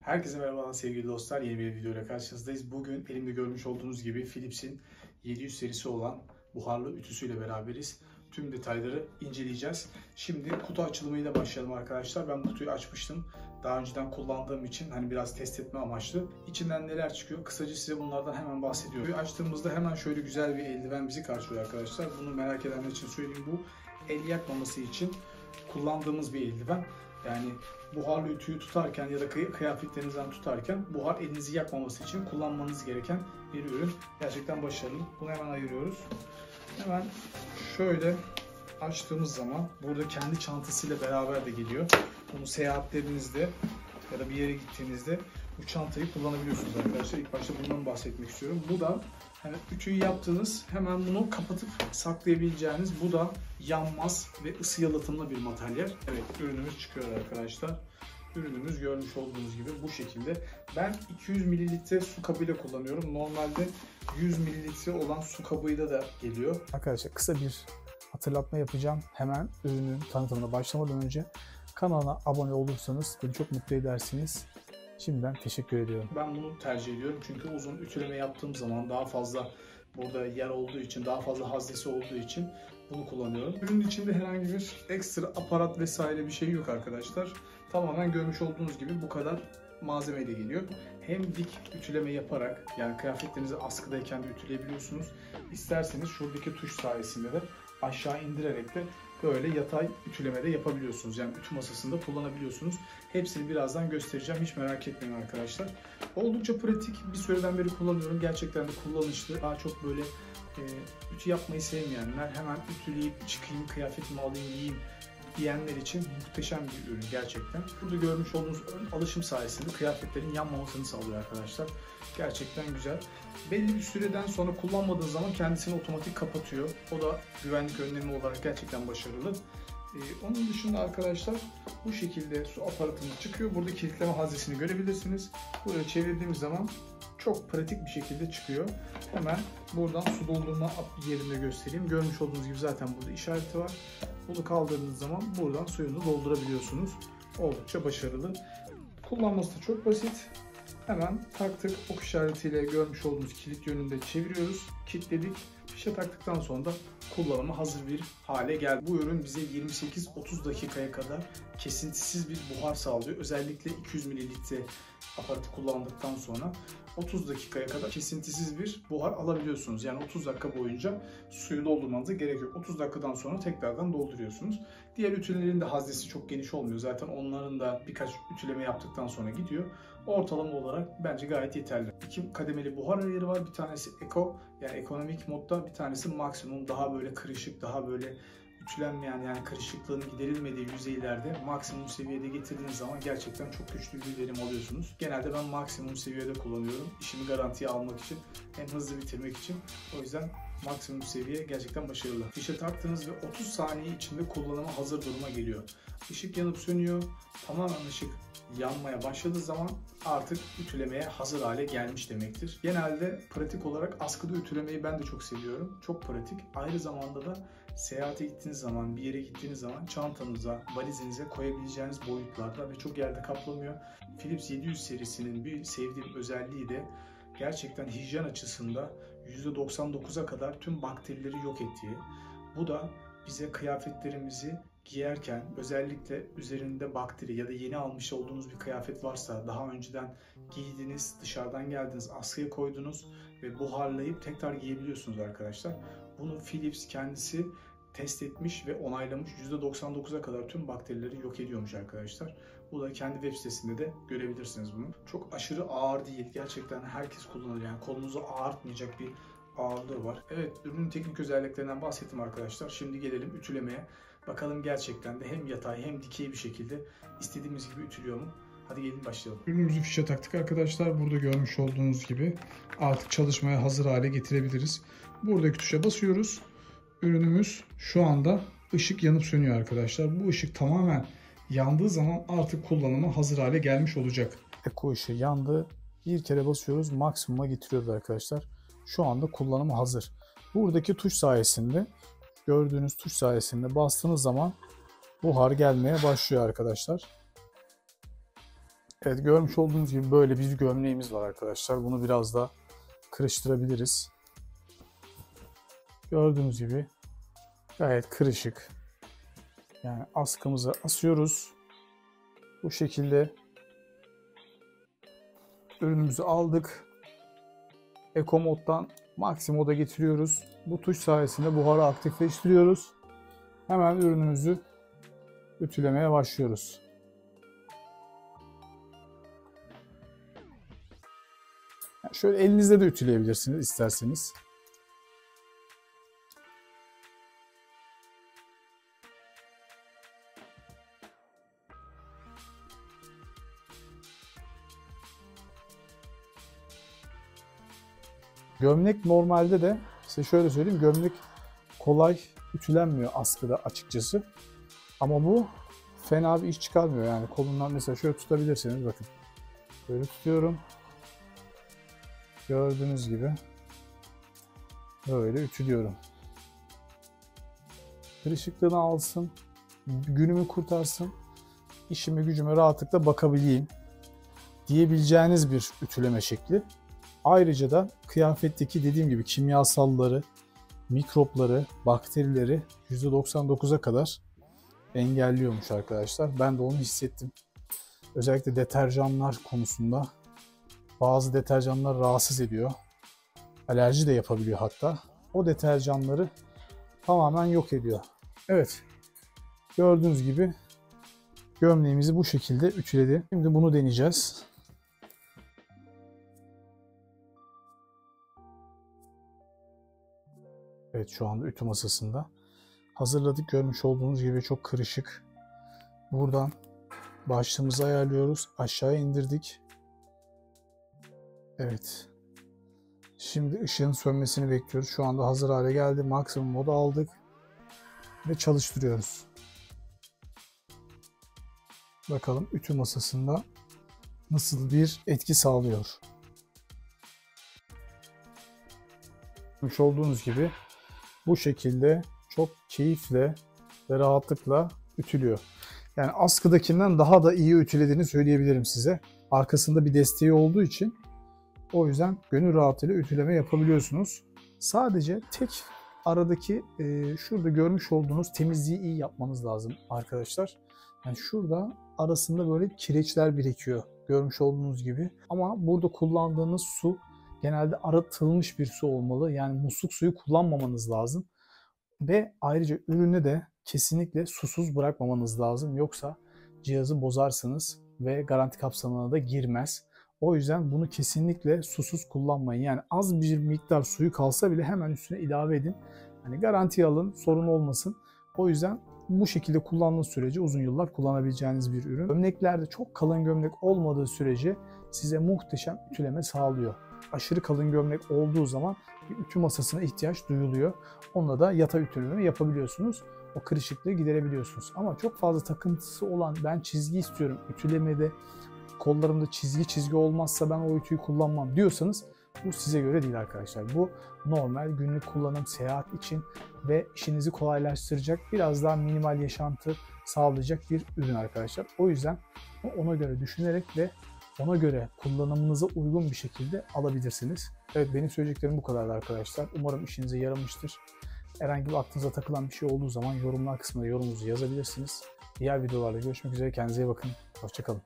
Herkese merhaba sevgili dostlar. Yeni bir videoyla karşınızdayız. Bugün elimde görmüş olduğunuz gibi Philips'in 700 serisi olan buharlı ütüsüyle beraberiz. Tüm detayları inceleyeceğiz. Şimdi kutu açılımıyla başlayalım arkadaşlar. Ben kutuyu açmıştım. Daha önceden kullandığım için biraz test etme amaçlı. İçinden neler çıkıyor? Kısaca size bunlardan hemen bahsediyorum. Kutuyu açtığımızda hemen şöyle güzel bir eldiven bizi karşılıyor arkadaşlar. Bunu merak edenler için söyleyeyim, bu el yakmaması için kullandığımız bir eldiven. Yani buharlı ütüyü tutarken ya da kıyafetlerinizden tutarken buhar elinizi yakmaması için kullanmanız gereken bir ürün. Gerçekten başarılı. Bunu hemen ayırıyoruz. Hemen şöyle açtığımız zaman burada kendi çantasıyla beraber de geliyor. Bunu seyahatlerinizde ya da bir yere gittiğinizde bu çantayı kullanabiliyorsunuz arkadaşlar. İlk başta bundan bahsetmek istiyorum. Bu da ütüyü yaptığınız, hemen bunu kapatıp saklayabileceğiniz, bu da yanmaz ve ısı yalıtımlı bir materyal. Evet, ürünümüz çıkıyor arkadaşlar. Ürünümüz görmüş olduğunuz gibi bu şekilde. Ben 200 ml su kabıyla kullanıyorum. Normalde 100 ml olan su kabıyla da geliyor. Arkadaşlar kısa bir hatırlatma yapacağım. Hemen ürünün tanıtımına başlamadan önce kanala abone olursanız beni çok mutlu edersiniz. Şimdiden teşekkür ediyorum. Ben bunu tercih ediyorum çünkü uzun ütüleme yaptığım zaman daha fazla burada yer olduğu için, daha fazla haznesi olduğu için bunu kullanıyorum. Ürünün içinde herhangi bir ekstra aparat vesaire bir şey yok arkadaşlar. Tamamen görmüş olduğunuz gibi bu kadar malzemeyle geliyor. Hem dik ütüleme yaparak, yani kıyafetlerinizi askıdayken de ütüleyebiliyorsunuz. İsterseniz şuradaki tuş sayesinde de aşağı indirerek de böyle yatay ütüleme de yapabiliyorsunuz. Yani ütü masasında kullanabiliyorsunuz. Hepsini birazdan göstereceğim. Hiç merak etmeyin arkadaşlar. Oldukça pratik. Bir süreden beri kullanıyorum. Gerçekten de kullanışlı. Daha çok böyle ütü yapmayı sevmeyenler, hemen ütüleyip çıkayım, kıyafetimi alayım, yiyeyim diyenler için muhteşem bir ürün gerçekten. Burada görmüş olduğunuz ön alışım sayesinde kıyafetlerin yanmamasını sağlıyor arkadaşlar. Gerçekten güzel. Belli bir süreden sonra kullanmadığınız zaman kendisini otomatik kapatıyor. O da güvenlik önlemi olarak gerçekten başarılı. Onun dışında arkadaşlar bu şekilde su aparatımız çıkıyor. Burada kilitleme haznesini görebilirsiniz. Buraya çevirdiğimiz zaman çok pratik bir şekilde çıkıyor. Hemen buradan su doldurma yerinde göstereyim. Görmüş olduğunuz gibi zaten burada işareti var. Bunu kaldırdığınız zaman buradan suyunu doldurabiliyorsunuz. Oldukça başarılı. Kullanması da çok basit. Hemen taktık, ok işaretiyle görmüş olduğunuz kilit yönünde çeviriyoruz. Kilitledik. Fişe taktıktan sonra da kullanıma hazır bir hale geldi. Bu ürün bize 28-30 dakikaya kadar kesintisiz bir buhar sağlıyor. Özellikle 200 ml aparatı kullandıktan sonra 30 dakikaya kadar kesintisiz bir buhar alabiliyorsunuz. Yani 30 dakika boyunca suyu doldurmanıza gerek yok. 30 dakikadan sonra tekrardan dolduruyorsunuz. Diğer ütülerin de haznesi çok geniş olmuyor. Zaten onların da birkaç ütüleme yaptıktan sonra gidiyor. Ortalama olarak bence gayet yeterli. İki kademeli buhar ayarı var. Bir tanesi Eco, yani ekonomik modda, bir tanesi maksimum, daha böyle kırışık, daha böyle ütülenmeyen, yani kırışıklığın giderilmediği yüzeylerde maksimum seviyede getirdiğiniz zaman gerçekten çok güçlü bir verim alıyorsunuz. Genelde ben maksimum seviyede kullanıyorum. İşimi garantiye almak için, hem hızlı bitirmek için. O yüzden maksimum seviye gerçekten başarılı. Fişe taktığınız ve 30 saniye içinde kullanıma hazır duruma geliyor. Işık yanıp sönüyor. Tamamen ışık yanmaya başladığı zaman artık ütülemeye hazır hale gelmiş demektir. Genelde pratik olarak askıda ütülemeyi ben de çok seviyorum. Çok pratik. Aynı zamanda da seyahate gittiğiniz zaman, bir yere gittiğiniz zaman çantanıza, valizinize koyabileceğiniz boyutlarda ve çok yerde kaplamıyor. Philips 700 serisinin bir sevdiğim özelliği de gerçekten hijyen açısında %99'a kadar tüm bakterileri yok ettiği. Bu da bize kıyafetlerimizi giyerken, özellikle üzerinde bakteri ya da yeni almış olduğunuz bir kıyafet varsa, daha önceden giydiniz, dışarıdan geldiniz, askıya koydunuz ve buharlayıp tekrar giyebiliyorsunuz arkadaşlar. Bunu Philips kendisi test etmiş ve onaylamış. %99'a kadar tüm bakterileri yok ediyormuş arkadaşlar. Bu da kendi web sitesinde de görebilirsiniz bunu. Çok aşırı ağır değil. Gerçekten herkes kullanır. Yani kolunuzu ağırtmayacak bir ağırlığı var. Evet, ürünün teknik özelliklerinden bahsettim arkadaşlar. Şimdi gelelim ütülemeye. Bakalım gerçekten de hem yatay hem dikey bir şekilde istediğimiz gibi ütülüyor mu? Hadi gelin başlayalım. Ürünümüzü fişe taktık arkadaşlar. Burada görmüş olduğunuz gibi artık çalışmaya hazır hale getirebiliriz. Buradaki tuşa basıyoruz. Ürünümüz şu anda ışık yanıp sönüyor arkadaşlar. Bu ışık tamamen yandığı zaman artık kullanıma hazır hale gelmiş olacak. Eko ışığı yandı. Bir kere basıyoruz. Maksimuma getiriyoruz arkadaşlar. Şu anda kullanıma hazır. Buradaki tuş sayesinde, gördüğünüz tuş sayesinde bastığınız zaman buhar gelmeye başlıyor arkadaşlar. Evet, görmüş olduğunuz gibi böyle bir gömleğimiz var arkadaşlar. Bunu biraz da kırıştırabiliriz. Gördüğünüz gibi gayet kırışık. Yani askımızı asıyoruz. Bu şekilde ürünümüzü aldık. Eco moddan Maxi moda getiriyoruz. Bu tuş sayesinde buharı aktifleştiriyoruz. Hemen ürünümüzü ütülemeye başlıyoruz. Yani şöyle elinizde de ütüleyebilirsiniz isterseniz. Gömlek normalde de size şöyle söyleyeyim, gömlek kolay ütülenmiyor askıda açıkçası. Ama bu fena bir iş çıkarmıyor yani. Kolundan mesela şöyle tutabilirsiniz, bakın. Böyle tutuyorum. Gördüğünüz gibi böyle ütülüyorum. Kırışıklığını alsın, günümü kurtarsın, işime gücüme rahatlıkla bakabileyim diyebileceğiniz bir ütüleme şekli. Ayrıca da kıyafetteki dediğim gibi kimyasalları, mikropları, bakterileri %99'a kadar engelliyormuş arkadaşlar. Ben de onu hissettim. Özellikle deterjanlar konusunda bazı deterjanlar rahatsız ediyor. Alerji de yapabiliyor hatta. O deterjanları tamamen yok ediyor. Evet. Gördüğünüz gibi gömleğimizi bu şekilde ütüledi. Şimdi bunu deneyeceğiz. Evet, şu anda ütü masasında. Hazırladık, görmüş olduğunuz gibi çok kırışık. Buradan başlığımızı ayarlıyoruz. Aşağıya indirdik. Evet. Şimdi ışığın sönmesini bekliyoruz. Şu anda hazır hale geldi. Maksimum moda aldık. Ve çalıştırıyoruz. Bakalım ütü masasında nasıl bir etki sağlıyor. Görmüş olduğunuz gibi bu şekilde çok keyifle ve rahatlıkla ütülüyor. Yani askıdakinden daha da iyi ütülediğini söyleyebilirim size. Arkasında bir desteği olduğu için o yüzden gönül rahatlığıyla ütüleme yapabiliyorsunuz. Sadece tek aradaki şurada görmüş olduğunuz temizliği iyi yapmanız lazım arkadaşlar. Yani şurada arasında böyle kireçler birikiyor görmüş olduğunuz gibi. Ama burada kullandığınız su genelde arıtılmış bir su olmalı. Yani musluk suyu kullanmamanız lazım. Ve ayrıca ürünü de kesinlikle susuz bırakmamanız lazım. Yoksa cihazı bozarsınız ve garanti kapsamına da girmez. O yüzden bunu kesinlikle susuz kullanmayın. Yani az bir miktar suyu kalsa bile hemen üstüne ilave edin. Hani garantiye alın, sorun olmasın. O yüzden bu şekilde kullandığınız sürece uzun yıllar kullanabileceğiniz bir ürün. Gömleklerde çok kalın gömlek olmadığı sürece size muhteşem ütüleme sağlıyor. Aşırı kalın gömlek olduğu zaman bir ütü masasına ihtiyaç duyuluyor. Onunla da yatay ütüleme yapabiliyorsunuz. O kırışıklığı giderebiliyorsunuz. Ama çok fazla takıntısı olan, ben çizgi istiyorum, ütülemede kollarımda çizgi olmazsa ben o ütüyü kullanmam diyorsanız bu size göre değil arkadaşlar. Bu normal günlük kullanım, seyahat için ve işinizi kolaylaştıracak, biraz daha minimal yaşantı sağlayacak bir ürün arkadaşlar. O yüzden ona göre düşünerek ve ona göre kullanımınıza uygun bir şekilde alabilirsiniz. Evet, benim söyleyeceklerim bu kadardı arkadaşlar. Umarım işinize yaramıştır. Herhangi bir aklınıza takılan bir şey olduğu zaman yorumlar kısmında yorumunuzu yazabilirsiniz. Diğer videolarda görüşmek üzere. Kendinize iyi bakın. Hoşça kalın.